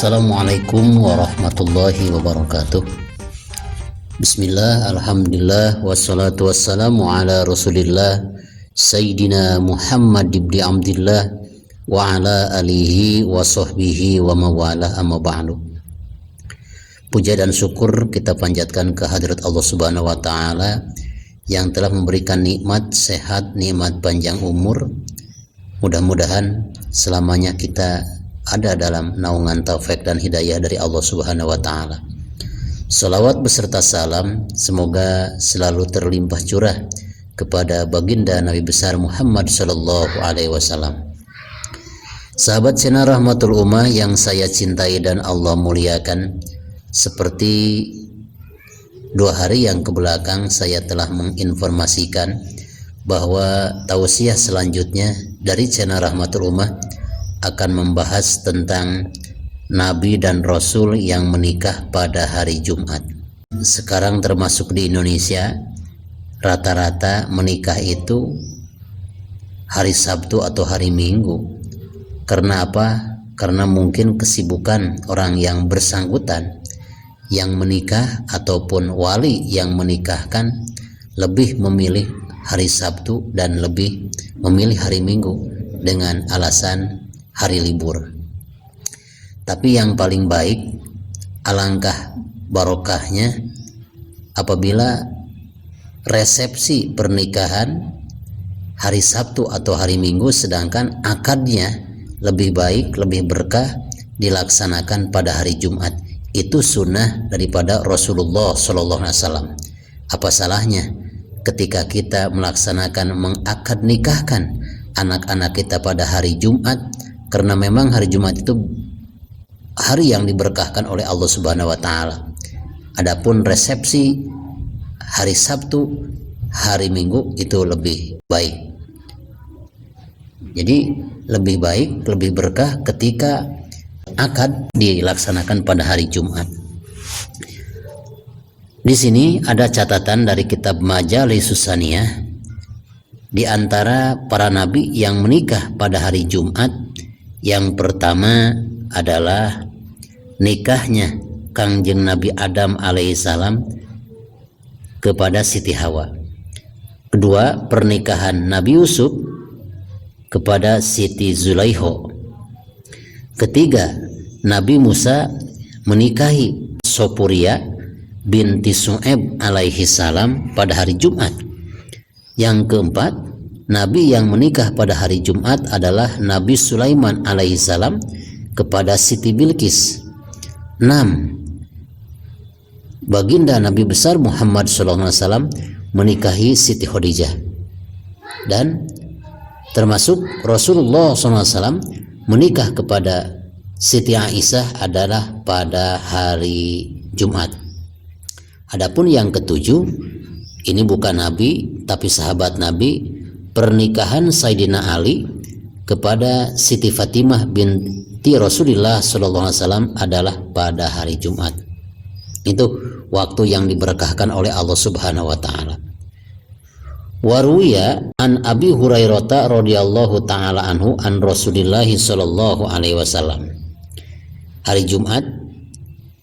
Assalamualaikum warahmatullahi wabarakatuh. Bismillah, alhamdulillah, wassalatu wassalamu ala rasulillah Sayyidina Muhammad ibn Abdillah wa ala alihi wa sahbihi wa mawalah, amma ba'du. Puja dan syukur kita panjatkan ke hadirat Allah Subhanahu wa Ta'ala yang telah memberikan nikmat sehat, nikmat panjang umur. Mudah-mudahan selamanya kita ada dalam naungan taufik dan hidayah dari Allah Subhanahu wa Ta'ala. Salawat beserta salam semoga selalu terlimpah curah kepada baginda Nabi besar Muhammad sallallahu alaihi wasallam. Sahabat channel Rahmatul Ummah yang saya cintai dan Allah muliakan, seperti 2 hari yang kebelakang saya telah menginformasikan bahwa tausiah selanjutnya dari channel Rahmatul Ummah akan membahas tentang Nabi dan Rasul yang menikah pada hari Jumat. Sekarang termasuk di Indonesia, rata-rata menikah itu hari Sabtu atau hari Minggu. Karena apa? Karena mungkin kesibukan orang yang bersangkutan yang menikah ataupun wali yang menikahkan lebih memilih hari Sabtu dan lebih memilih hari Minggu dengan alasan hari libur. Tapi yang paling baik, alangkah barokahnya apabila resepsi pernikahan hari Sabtu atau hari Minggu, sedangkan akadnya lebih baik, lebih berkah dilaksanakan pada hari Jumat. Itu sunnah daripada Rasulullah SAW. Apa salahnya ketika kita melaksanakan mengakad nikahkan anak-anak kita pada hari Jumat? Karena memang hari Jumat itu hari yang diberkahkan oleh Allah Subhanahu wa Ta'ala. Adapun resepsi hari Sabtu, hari Minggu itu lebih baik. Jadi lebih baik, lebih berkah ketika akad dilaksanakan pada hari Jumat. Di sini ada catatan dari kitab Majalisus Saniyah. Di antara para nabi yang menikah pada hari Jumat, yang pertama adalah nikahnya Kangjeng Nabi Adam alaihissalam kepada Siti Hawa. Kedua, pernikahan Nabi Yusuf kepada Siti Zulaiho. Ketiga, Nabi Musa menikahi Sopuria binti Su'aib alaihissalam pada hari Jumat. Yang keempat, Nabi yang menikah pada hari Jumat adalah Nabi Sulaiman alaihissalam kepada Siti Bilqis. 6. Baginda Nabi besar Muhammad SAW menikahi Siti Khadijah. Dan termasuk Rasulullah SAW menikah kepada Siti Aisyah adalah pada hari Jumat. Adapun yang ketujuh, ini bukan Nabi tapi sahabat Nabi, pernikahan Sayyidina Ali kepada Siti Fatimah binti Rasulullah SAW adalah pada hari Jumat. Itu waktu yang diberkahkan oleh Allah Subhanahu wa Ta'ala. Waruya an Abi Hurairah radhiyallahu taala anhu an Rasulillah sallallahu alaihi wasallam. Hari Jumat,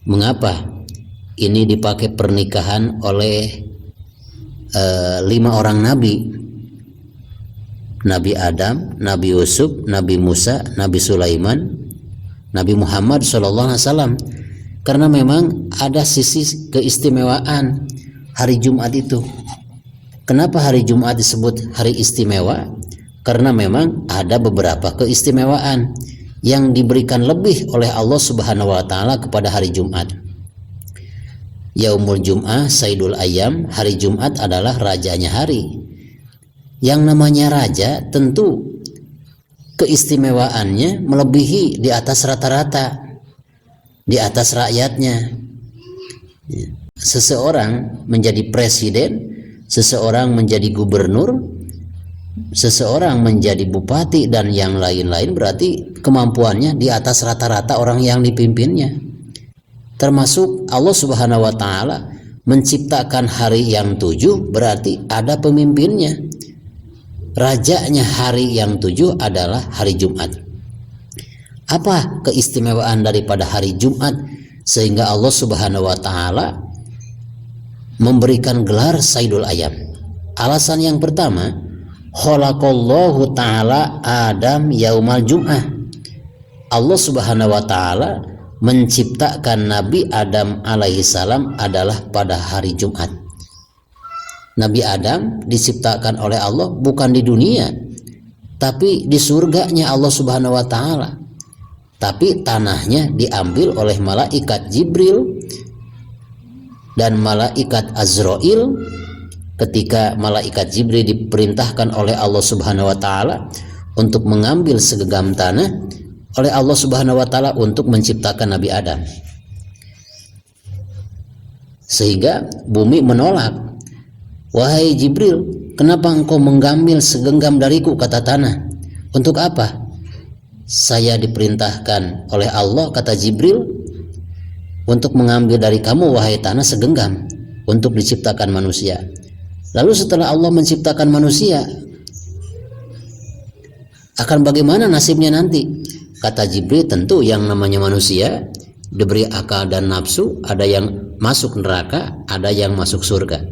mengapa ini dipakai pernikahan oleh 5 orang nabi? Nabi Adam, Nabi Yusuf, Nabi Musa, Nabi Sulaiman, Nabi Muhammad SAW. Karena memang ada sisi keistimewaan hari Jumat itu. Kenapa hari Jumat disebut hari istimewa? Karena memang ada beberapa keistimewaan yang diberikan lebih oleh Allah Subhanahu wa Ta'ala kepada hari Jumat. Yaumul Jum'ah Sayyidul Ayyam, hari Jumat adalah rajanya hari. Yang namanya raja tentu keistimewaannya melebihi di atas rata-rata, di atas rakyatnya. Seseorang menjadi presiden, seseorang menjadi gubernur, seseorang menjadi bupati dan yang lain-lain, berarti kemampuannya di atas rata-rata orang yang dipimpinnya. Termasuk Allah Subhanahu wa Ta'ala menciptakan hari yang 7, berarti ada pemimpinnya. Rajanya hari yang 7 adalah hari Jumat. Apa keistimewaan daripada hari Jumat sehingga Allah Subhanahu wa taala memberikan gelar Sayyidul Ayyam? Alasan yang pertama, khalaqallahu taala Adam yaumal Jum'ah. Allah Subhanahu wa taala menciptakan Nabi Adam alaihi salam adalah pada hari Jumat. Nabi Adam diciptakan oleh Allah bukan di dunia, tapi di surganya Allah Subhanahu wa taala. Tapi tanahnya diambil oleh malaikat Jibril dan malaikat Azrail. Ketika malaikat Jibril diperintahkan oleh Allah Subhanahu wa taala untuk mengambil segenggam tanah oleh Allah Subhanahu wa taala untuk menciptakan Nabi Adam. Sehingga bumi menolak. Wahai Jibril, kenapa engkau mengambil segenggam dariku, kata tanah. Untuk apa? Saya diperintahkan oleh Allah, kata Jibril, untuk mengambil dari kamu wahai tanah segenggam untuk diciptakan manusia. Lalu setelah Allah menciptakan manusia, akan bagaimana nasibnya nanti? Kata Jibril, tentu yang namanya manusia diberi akal dan nafsu, ada yang masuk neraka, ada yang masuk surga.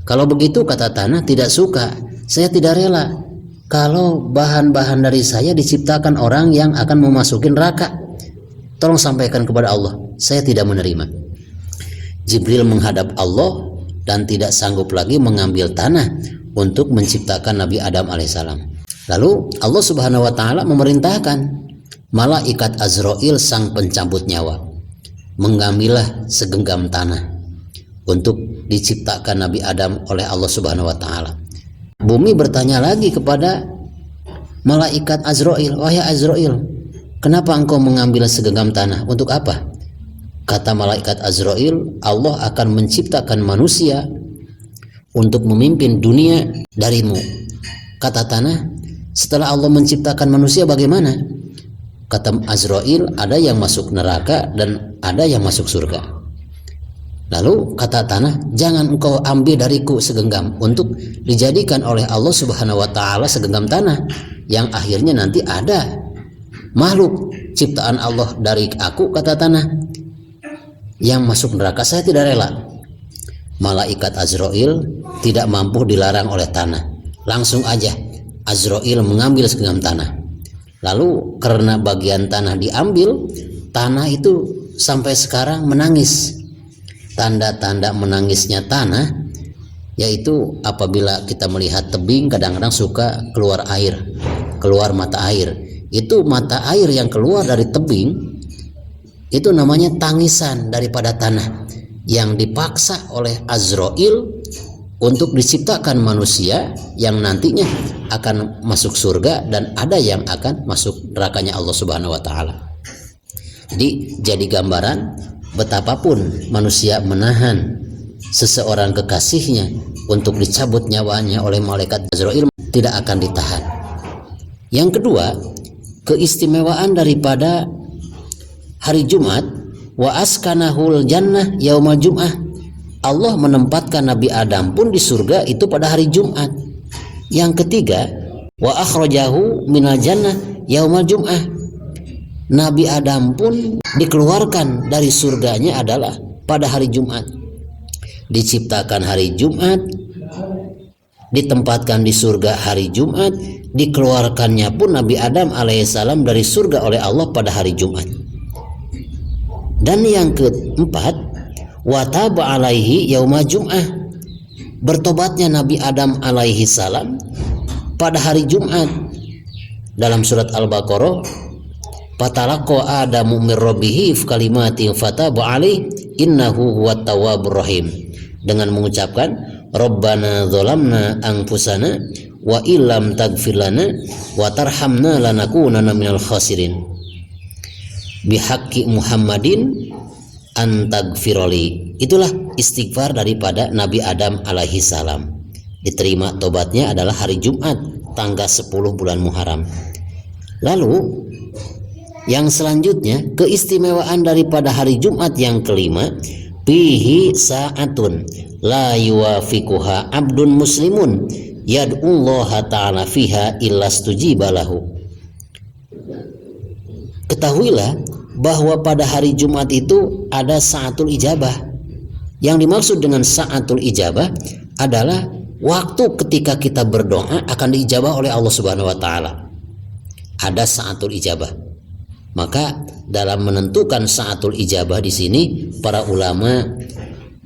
Kalau begitu, kata tanah, tidak suka, saya tidak rela kalau bahan-bahan dari saya diciptakan orang yang akan memasuki neraka. Tolong sampaikan kepada Allah, saya tidak menerima. Jibril menghadap Allah dan tidak sanggup lagi mengambil tanah untuk menciptakan Nabi Adam alaihissalam. Lalu Allah Subhanahu wa taala memerintahkan malaikat Azrail, sang pencabut nyawa, mengambillah segenggam tanah untuk diciptakan Nabi Adam oleh Allah Subhanahu wa taala. Bumi bertanya lagi kepada malaikat Azrail, wahai Azrail, kenapa engkau mengambil segenggam tanah? Untuk apa? Kata malaikat Azrail, Allah akan menciptakan manusia untuk memimpin dunia darimu. Kata tanah, setelah Allah menciptakan manusia bagaimana? Kata Azrail, ada yang masuk neraka dan ada yang masuk surga. Lalu kata tanah, jangan engkau ambil dariku segenggam untuk dijadikan oleh Allah Subhanahu wa taala segenggam tanah yang akhirnya nanti ada makhluk ciptaan Allah dari aku, kata tanah, yang masuk neraka. Saya tidak rela. Malaikat Azrail tidak mampu dilarang oleh tanah. Langsung aja Azrail mengambil segenggam tanah. Lalu karena bagian tanah diambil, tanah itu sampai sekarang menangis. Tanda-tanda menangisnya tanah yaitu apabila kita melihat tebing, kadang-kadang suka keluar air, keluar mata air. Itu mata air yang keluar dari tebing, itu namanya tangisan daripada tanah yang dipaksa oleh Azrail untuk diciptakan manusia yang nantinya akan masuk surga dan ada yang akan masuk nerakanya Allah Subhanahu wa taala. Jadi gambaran betapapun manusia menahan seseorang kekasihnya untuk dicabut nyawanya oleh malaikat Azrail, tidak akan ditahan. Yang kedua, keistimewaan daripada hari Jumat, wa askanahul jannah yaumal jum'ah. Allah menempatkan Nabi Adam pun di surga itu pada hari Jumat. Yang ketiga, wa akhrajahu minal jannah yaumal jum'ah. Nabi Adam pun dikeluarkan dari surganya adalah pada hari Jumat. Diciptakan hari Jumat, ditempatkan di surga hari Jumat, dikeluarkannya pun Nabi Adam alaihissalam dari surga oleh Allah pada hari Jumat. Dan yang keempat, wa taba alaihi yauma Jum'ah. Bertobatnya Nabi Adam alaihissalam pada hari Jumat. Dalam surat Al-Baqarah, fatalaqa Adamu min rabbihi kalimatin fataba alaihi innahu huwat tawwabur rahim, dengan mengucapkan Rabbana dzalamna anfusana wa illam taghfir lana wa tarhamna lanakunanna minal khasirin bihaqqi Muhammadin antaghfirli. Itulah istighfar daripada Nabi Adam alaihi salam. Diterima tobatnya adalah hari Jumat tanggal 10 bulan Muharram. Lalu yang selanjutnya, keistimewaan daripada hari Jumat yang kelima, fihi sa'atun la yuwafiquha abdun muslimun yad'ullaha ta'ala fiha illa stujiba lahu. ketahuilah bahwa pada hari Jumat itu ada sa'atul ijabah. Yang dimaksud dengan sa'atul ijabah adalah waktu ketika kita berdoa akan diijabah oleh Allah Subhanahu wa taala. Ada sa'atul ijabah. Maka dalam menentukan sa'atul ijabah di sini para ulama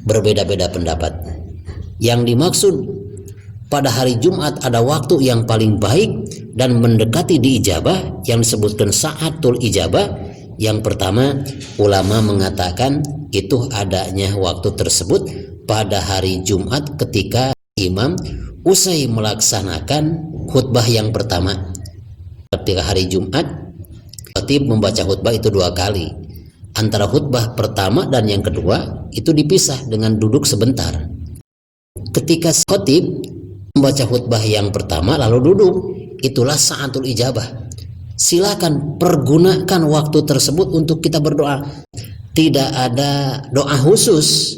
berbeda-beda pendapat. Yang dimaksud pada hari Jumat ada waktu yang paling baik dan mendekati diijabah yang disebutkan sa'atul ijabah. Yang pertama, ulama mengatakan itu adanya waktu tersebut pada hari Jumat ketika imam usai melaksanakan khutbah yang pertama. Ketika hari Jumat, khatib membaca khutbah itu 2 kali. Antara khutbah pertama dan yang kedua itu dipisah dengan duduk sebentar. Ketika khatib membaca khutbah yang pertama lalu duduk, itulah sa'atul ijabah. Silakan pergunakan waktu tersebut untuk kita berdoa. Tidak ada doa khusus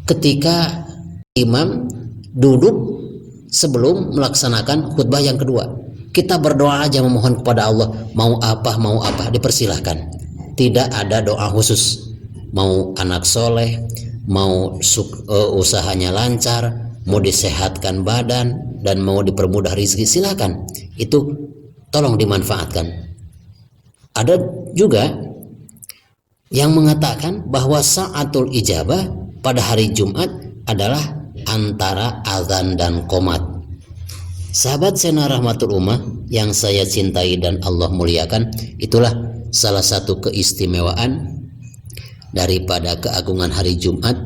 ketika imam duduk sebelum melaksanakan khutbah yang kedua. Kita berdoa aja memohon kepada Allah, mau apa dipersilahkan. Tidak ada doa khusus. Mau anak soleh, mau usahanya lancar, mau disehatkan badan, dan mau dipermudah rezeki, silakan. Itu tolong dimanfaatkan. Ada juga yang mengatakan bahwa sa'atul ijabah pada hari Jumat adalah antara azan dan qomat. Sahabat sena rahmatul ummah yang saya cintai dan Allah muliakan, itulah salah satu keistimewaan daripada keagungan hari Jumat,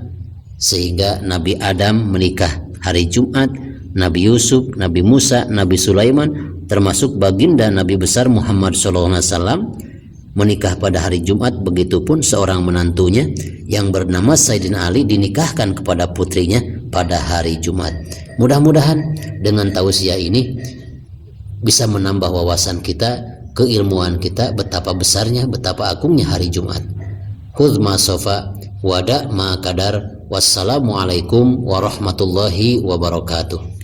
sehingga Nabi Adam menikah hari Jumat, Nabi Yusuf, Nabi Musa, Nabi Sulaiman, termasuk baginda Nabi besar Muhammad SAW menikah pada hari Jumat. Begitupun seorang menantunya yang bernama Sayyidina Ali dinikahkan kepada putrinya pada hari Jumat. Mudah-mudahan dengan tausiah ini bisa menambah wawasan kita, keilmuan kita, betapa besarnya, betapa agungnya hari Jumat. Khudz ma sofa wada ma kadar. Wassalamualaikum warahmatullahi wabarakatuh.